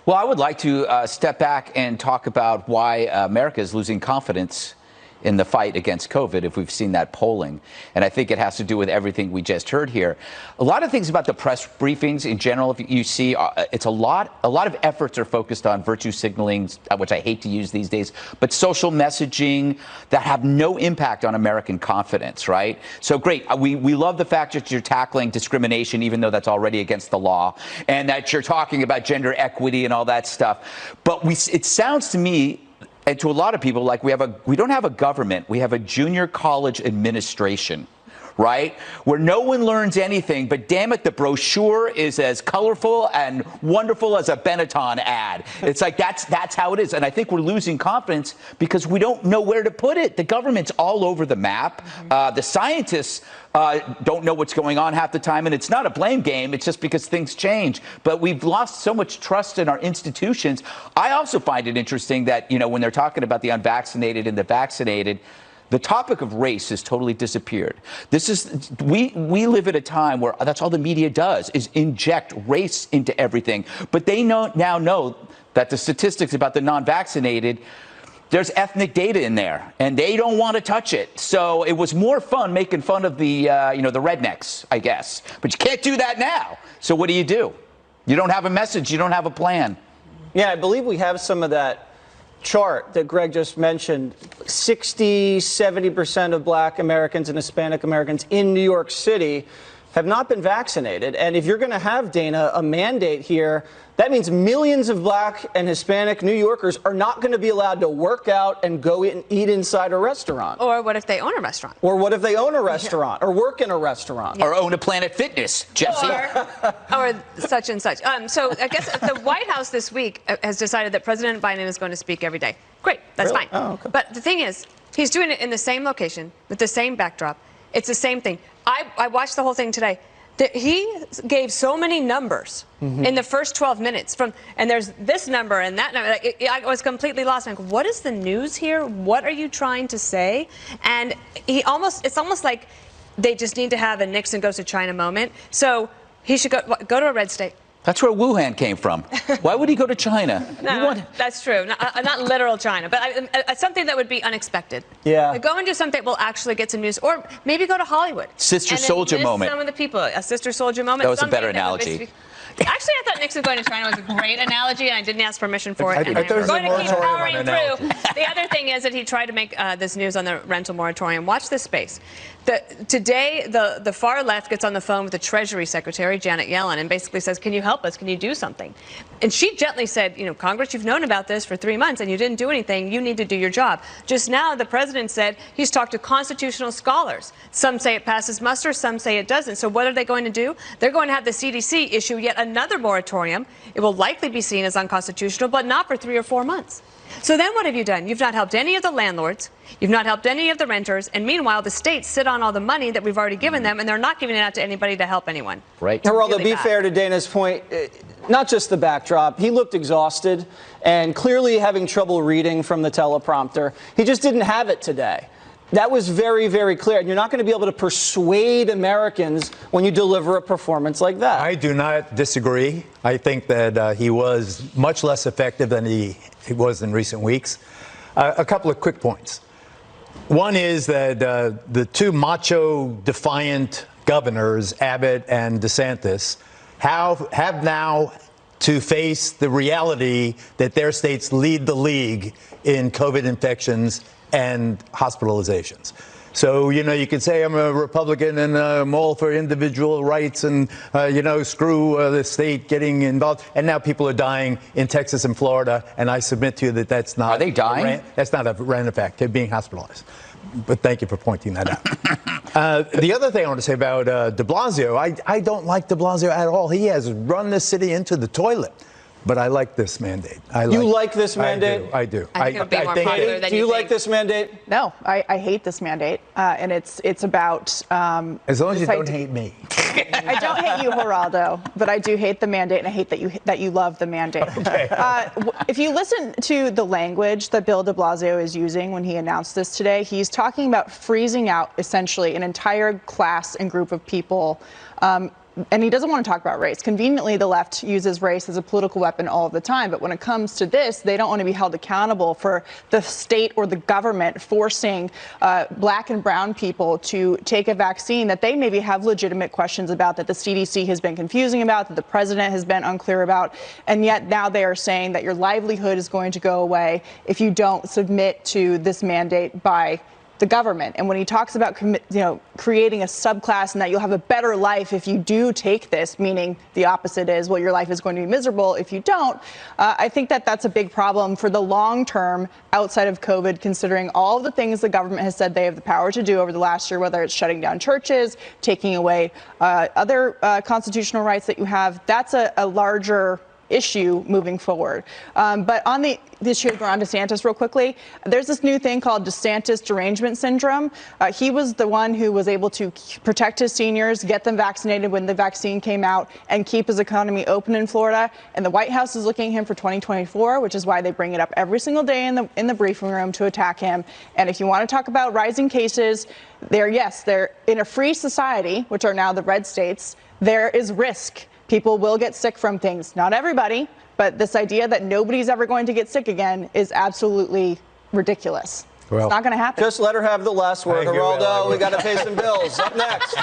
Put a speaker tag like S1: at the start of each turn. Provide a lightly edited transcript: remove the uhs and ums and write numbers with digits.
S1: Well, I would like to step back and talk about why America is losing confidence in the fight against COVID, if we've seen that polling. And I think it has to do with everything we just heard here. A lot of things about the press briefings in general, if you see, it's a lot of efforts are focused on virtue signaling, which I hate to use these days, but social messaging that have no impact on American confidence, right? So great. We love the fact that you're tackling discrimination, even though that's already against the law, and that you're talking about gender equity and all that stuff. But it sounds to me, and to a lot of people, like we don't have a government, we have a junior college administration, right? Where no one learns anything, but damn it, the brochure is as colorful and wonderful as a Benetton ad. It's like that's how it is. And I think we're losing confidence because we don't know where to put it. The government's all over the map. The scientists don't know what's going on half the time, and it's not a blame game. It's just because things change. But we've lost so much trust in our institutions. I also find it interesting that, you know, when they're talking about the unvaccinated and the vaccinated, the topic of race has totally disappeared. We live at a time where that's all the media does, is inject race into everything. But they now know that the statistics about the non-vaccinated, there's ethnic data in there, and they don't want to touch it. So it was more fun making fun of the the rednecks, I guess. But you can't do that now. So what do? You don't have a message. You don't have a plan.
S2: Yeah, I believe we have some of that chart that Greg just mentioned. 60–70% of Black Americans and Hispanic Americans in New York City have not been vaccinated. And if you're going to have, Dana, a mandate here, that means millions of Black and Hispanic New Yorkers are not going to be allowed to work out and go eat inside a restaurant.
S3: Or what if they own a restaurant?
S2: Or what if they own a restaurant or work in a restaurant?
S1: Or own a Planet Fitness, Jesse.
S3: Or such and such. So I guess the White House this week has decided that President Biden is going to speak every day. Great, that's
S2: Really?
S3: fine.
S2: Oh, okay.
S3: But the thing is, he's doing it in the same location, with the same backdrop. It's the same thing. I watched the whole thing today. He gave so many numbers in the first 12 minutes and there's this number and that number. I was completely lost. I'm like, what is the news here? What are you trying to say? And it's almost like they just need to have a Nixon goes to China moment. So he should go to a red state.
S1: That's where Wuhan came from. Why would he go to China?
S3: No, that's true. Not literal China, but something that would be unexpected.
S2: Yeah.
S3: Like, go and do something that will actually get some news. Or maybe go to Hollywood.
S1: Sister soldier moment.
S3: Some of the people. A sister soldier moment.
S1: That was a better analogy.
S3: Actually, I thought Nixon going to China was a great analogy, and I didn't ask permission for it. And
S4: I thought it was
S3: going
S4: a
S3: to keep
S4: moratorium
S3: powering through. The other thing is that he tried to make this news on the rental moratorium. Watch this space. Today, the far left gets on the phone with the Treasury Secretary, Janet Yellen, and basically says, can you help us? Can you do something? And she gently said, Congress, you've known about this for 3 months, and you didn't do anything. You need to do your job. Just now, the president said he's talked to constitutional scholars. Some say it passes muster, some say it doesn't. So what are they going to do? They're going to have the CDC issue yet another moratorium. It will likely be seen as unconstitutional, but not for 3 or 4 months. So then what have you done? You've not helped any of the landlords. You've not helped any of the renters. And meanwhile, the states sit on all the money that we've already given them, and they're not giving it out to anybody to help anyone.
S1: Right.
S2: Geraldo, to be fair to Dana's point, not just the backdrop, he looked exhausted and clearly having trouble reading from the teleprompter. He just didn't have it today. That was very, very clear. And you're not going to be able to persuade Americans when you deliver a performance like that.
S4: I do not disagree. I think that he was much less effective than he was in recent weeks. A couple of quick points. One is that the two macho, defiant governors, Abbott and DeSantis, have now to face the reality that their states lead the league in COVID infections and hospitalizations. So, you can say I'm a Republican and I'm all for individual rights and, screw the state getting involved. And now people are dying in Texas and Florida. And I submit to you that that's not.
S1: Are they dying?
S4: That's not a random fact. They're being hospitalized. But thank you for pointing that out. The other thing I want to say about de Blasio, I don't like de Blasio at all. He has run this city into the toilet. But I like this mandate.
S2: You like this mandate?
S4: I do.
S3: I think it would be more popular than
S2: do you like this mandate?
S5: No, I hate this mandate, and it's about.
S4: As long as you don't hate me.
S5: I don't hate you, Geraldo, but I do hate the mandate, and I hate that you love the mandate.
S4: Okay.
S5: If you listen to the language that Bill de Blasio is using when he announced this today, he's talking about freezing out essentially an entire class and group of people. and he doesn't want to talk about race. Conveniently, the left uses race as a political weapon all of the time. But when it comes to this, they don't want to be held accountable for the state or the government forcing black and brown people to take a vaccine that they maybe have legitimate questions about, that the CDC has been confusing about, that the president has been unclear about. And yet now they are saying that your livelihood is going to go away if you don't submit to this mandate by the government. And when he talks about creating a subclass and that you'll have a better life if you do take this, meaning the opposite is, well, your life is going to be miserable if you don't, I think that that's a big problem for the long term outside of COVID, considering all of the things the government has said they have the power to do over the last year, whether it's shutting down churches, taking away other constitutional rights that you have. That's a larger issue moving forward. But on the issue of Ron DeSantis, real quickly, there's this new thing called DeSantis derangement syndrome. He was the one who was able to protect his seniors, get them vaccinated when the vaccine came out, and keep his economy open in Florida. And the White House is looking at him for 2024, which is why they bring it up every single day in the briefing room to attack him. And if you want to talk about rising cases, they're in a free society, which are now the red states, there is risk. People will get sick from things. Not everybody, but this idea that nobody's ever going to get sick again is absolutely ridiculous. Well, it's not going to happen.
S2: Just let her have the last word, Geraldo. We got to pay some bills. Up next.